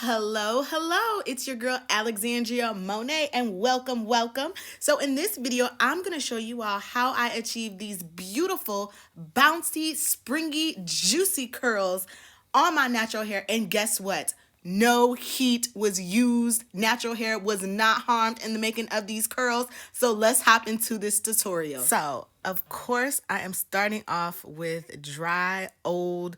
Hello, it's your girl Alexandria Monet and welcome. So in this video, I'm going to show you all how I achieve these beautiful, bouncy, springy, juicy curls on my natural hair. And guess what? No heat was used. Natural hair was not harmed in the making of these curls. So let's hop into this tutorial. So, of course, I am starting off with dry, old,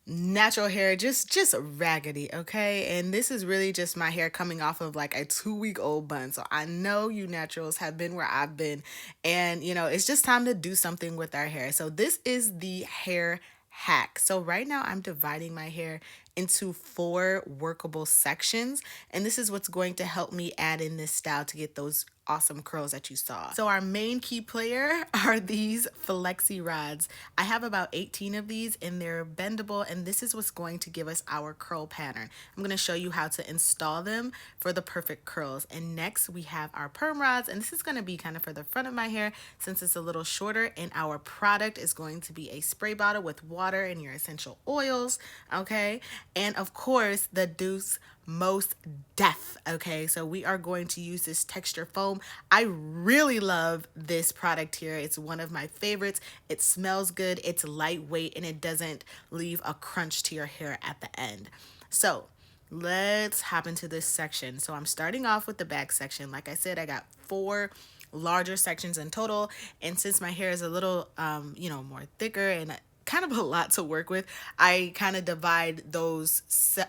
natural hair, just raggedy, okay? And this is really just my hair coming off of like a 2-week-old bun. So I know you naturals have been where I've been, and it's just time to do something with our hair. So this is the hair hack. So right now I'm dividing my hair into 4 workable sections, and this is what's going to help me add in this style to get those awesome curls that you saw. So our main key player are these Flexi rods. I have about 18 of these and they're bendable, and this is what's going to give us our curl pattern. I'm going to show you how to install them for the perfect curls. And next we have our perm rods, and this is going to be kind of for the front of my hair since it's a little shorter, and our product is going to be a spray bottle with water and your essential oils, okay? And of course the DOUX MOUSSE DEF, okay? So we are going to use this texture foam. I really love this product here. It's one of my favorites. It smells good, it's lightweight, and it doesn't leave a crunch to your hair at the end. So let's hop into this section. So I'm starting off with the back section. Like I said, I got 4 larger sections in total, and since my hair is a little more thicker and kind of a lot to work with, I kind of divide those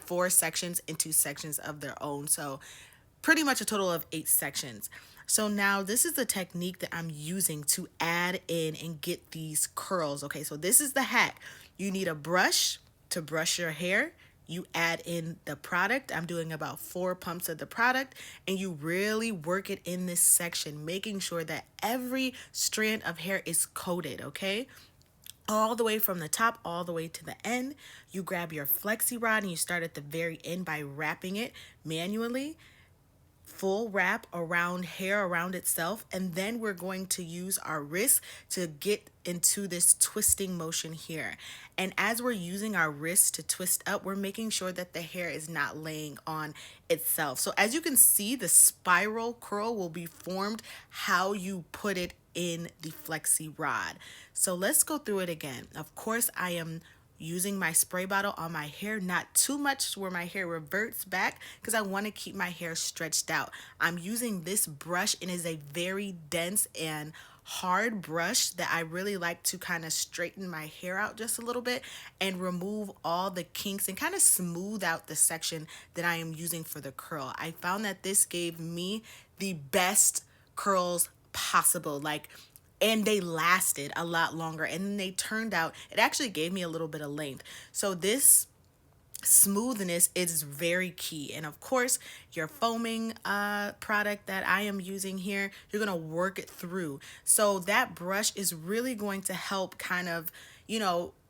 4 sections into sections of their own. So pretty much a total of 8 sections. So now this is the technique that I'm using to add in and get these curls. Okay, so this is the hack. You need a brush to brush your hair. You add in the product. I'm doing about 4 pumps of the product, and you really work it in this section, making sure that every strand of hair is coated, okay? All the way from the top all the way to the end. You grab your flexi rod and you start at the very end by wrapping it manually, full wrap around hair around itself, and then we're going to use our wrist to get into this twisting motion here. And as we're using our wrist to twist up, we're making sure that the hair is not laying on itself. So as you can see, the spiral curl will be formed how you put it in the flexi rod. So let's go through it again. Of course, I am using my spray bottle on my hair, not too much where my hair reverts back, because I want to keep my hair stretched out. I'm using this brush, and it is a very dense and hard brush that I really like to kind of straighten my hair out just a little bit and remove all the kinks and kind of smooth out the section that I am using for the curl. I found that this gave me the best curls possible, and they lasted a lot longer, and then they turned out, it actually gave me a little bit of length. So this smoothness is very key. And of course, your foaming product that I am using here, you're going to work it through. So that brush is really going to help kind of,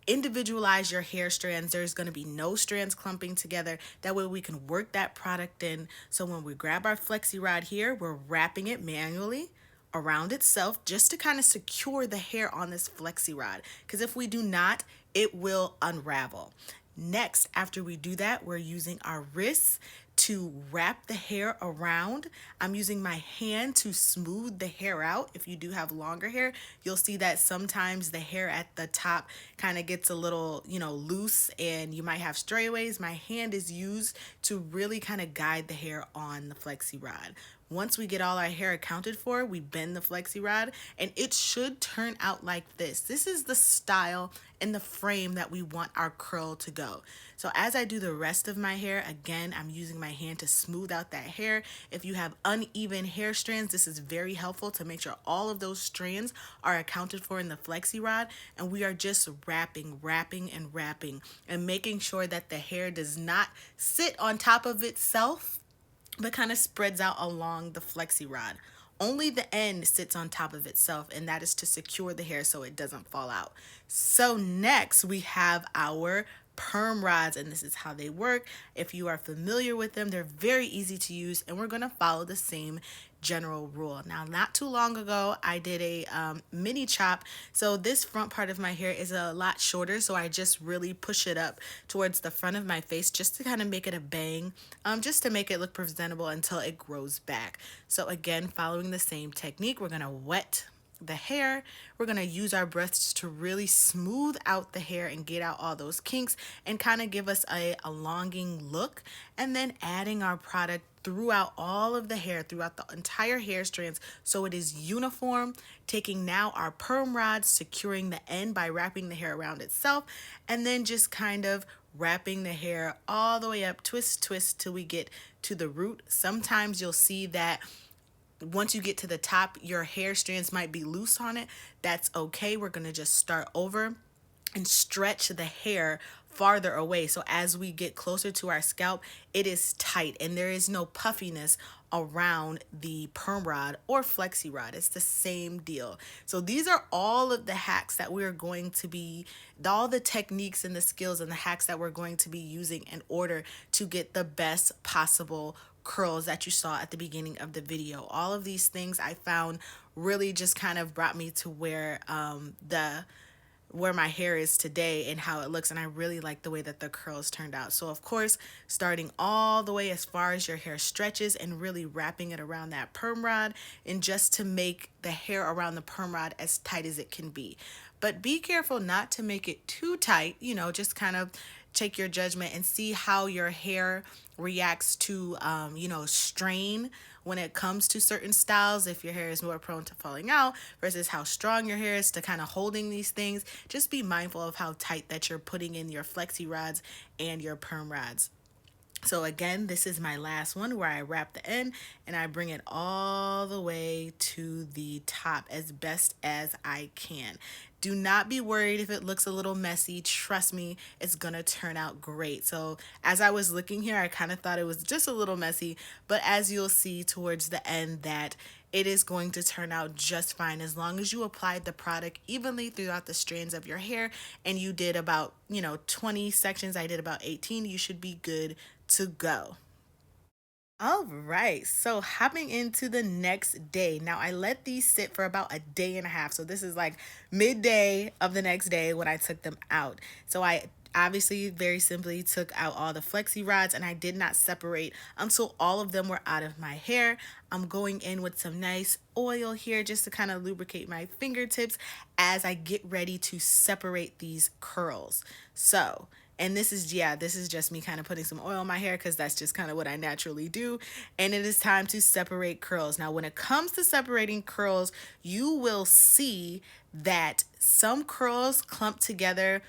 individualize your hair strands. There's going to be no strands clumping together. That way we can work that product in. So when we grab our flexi rod here, we're wrapping it manually around itself just to kind of secure the hair on this flexi rod, because if we do not, it will unravel. Next, after we do that, we're using our wrists to wrap the hair around. I'm using my hand to smooth the hair out. If you do have longer hair, you'll see that sometimes the hair at the top kind of gets a little, loose, and you might have strayaways. My hand is used to really kind of guide the hair on the flexi rod. Once we get all our hair accounted for, we bend the flexi rod, and it should turn out like this. This is the style and the frame that we want our curl to go. So as I do the rest of my hair, again, I'm using my hand to smooth out that hair. If you have uneven hair strands, this is very helpful to make sure all of those strands are accounted for in the flexi rod. And we are just wrapping, and making sure that the hair does not sit on top of itself, but kind of spreads out along the flexi rod. Only the end sits on top of itself, and that is to secure the hair so it doesn't fall out. So next we have our perm rods, and this is how they work. If you are familiar with them, they're very easy to use, and we're going to follow the same general rule. Now, not too long ago, I did a mini chop. So this front part of my hair is a lot shorter. So I just really push it up towards the front of my face just to kind of make it a bang, just to make it look presentable until it grows back. So again, following the same technique, we're going to wet the hair. We're going to use our brushes to really smooth out the hair and get out all those kinks and kind of give us a longing look, and then adding our product throughout all of the hair, throughout the entire hair strands, so it is uniform, taking now our perm rods, securing the end by wrapping the hair around itself, and then just kind of wrapping the hair all the way up, twist, twist, till we get to the root. Sometimes you'll see that once you get to the top, your hair strands might be loose on it. That's okay. We're going to just start over and stretch the hair farther away. So as we get closer to our scalp, it is tight and there is no puffiness around the perm rod or flexi rod. It's the same deal. So these are all of the hacks that we're going to be, all the techniques and the skills and the hacks that we're going to be using in order to get the best possible curls that you saw at the beginning of the video. All of these things I found really just kind of brought me to where where my hair is today and how it looks, and I really like the way that the curls turned out. So of course, starting all the way as far as your hair stretches and really wrapping it around that perm rod, and just to make the hair around the perm rod as tight as it can be. But be careful not to make it too tight, just kind of take your judgment and see how your hair reacts to strain when it comes to certain styles. If your hair is more prone to falling out versus how strong your hair is to kind of holding these things, just be mindful of how tight that you're putting in your flexi rods and your perm rods. So again, this is my last one where I wrap the end and I bring it all the way to the top as best as I can. Do not be worried if it looks a little messy. Trust me, it's gonna turn out great. So as I was looking here, I kind of thought it was just a little messy, but as you'll see towards the end that it is going to turn out just fine as long as you applied the product evenly throughout the strands of your hair and you did about 20 sections. I did about 18. You should be good to go. All right, so hopping into the next day. Now I let these sit for about a day and a half. So this is like midday of the next day when I took them out. So I obviously very simply took out all the flexi rods and I did not separate until all of them were out of my hair. I'm going in with some nice oil here just to kind of lubricate my fingertips as I get ready to separate these curls. So, and this is just me kind of putting some oil in my hair because that's just kind of what I naturally do. And it is time to separate curls. Now, when it comes to separating curls, you will see that some curls clump together,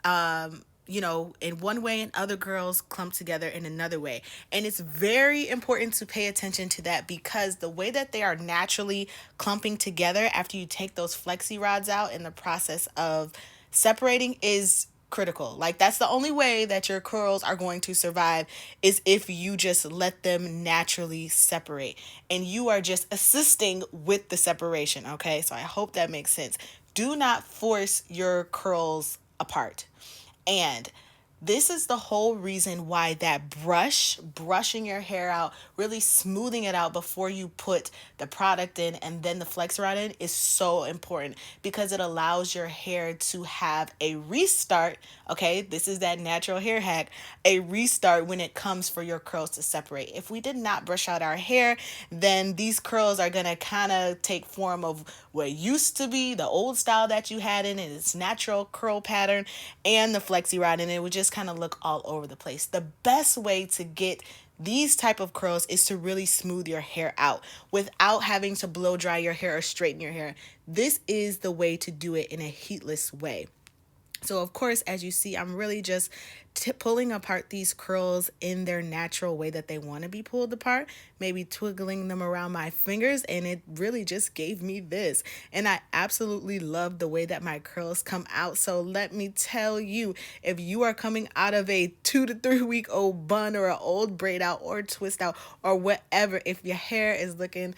in one way, and other curls clump together in another way. And it's very important to pay attention to that because the way that they are naturally clumping together after you take those flexi rods out in the process of separating is critical. Like that's the only way that your curls are going to survive is if you just let them naturally separate and you are just assisting with the separation. Okay, so I hope that makes sense. Do not force your curls apart. And this is the whole reason why that brushing your hair out, really smoothing it out before you put the product in and then the flex rod in is so important because it allows your hair to have a restart. Okay, this is that natural hair hack, a restart when it comes for your curls to separate. If we did not brush out our hair, then these curls are gonna kind of take form of what used to be the old style that you had in its natural curl pattern and the flexi rod, and it would just kind of look all over the place. The best way to get these type of curls is to really smooth your hair out without having to blow dry your hair or straighten your hair. This is the way to do it in a heatless way. So of course, as you see, I'm really just pulling apart these curls in their natural way that they want to be pulled apart, maybe twiggling them around my fingers, and it really just gave me this. And I absolutely love the way that my curls come out. So let me tell you, if you are coming out of a 2 to 3 week old bun or an old braid out or twist out or whatever, if your hair is looking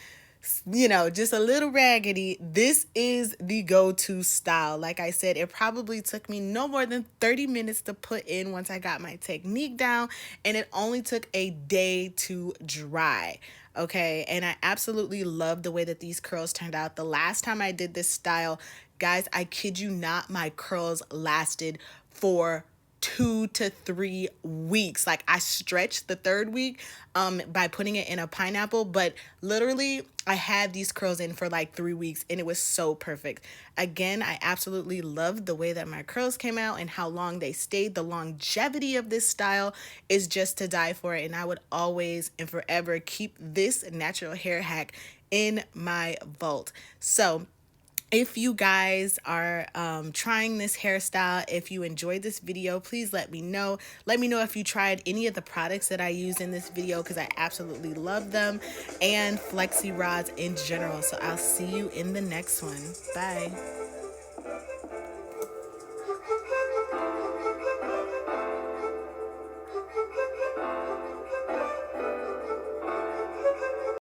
you know, just a little raggedy, this is the go-to style. Like I said, it probably took me no more than 30 minutes to put in once I got my technique down, and it only took a day to dry. Okay, and I absolutely love the way that these curls turned out. The last time I did this style, guys, I kid you not, my curls lasted for 2 to 3 weeks. Like, I stretched the third week by putting it in a pineapple, but literally I had these curls in for like 3 weeks and it was so perfect. Again, I absolutely loved the way that my curls came out and how long they stayed. The longevity of this style is just to die for it, and I would always and forever keep this natural hair hack in my vault. So if you guys are trying this hairstyle, if you enjoyed this video, please let me know. Let me know if you tried any of the products that I use in this video, because I absolutely love them, and Flexi rods in general. So I'll see you in the next one. Bye.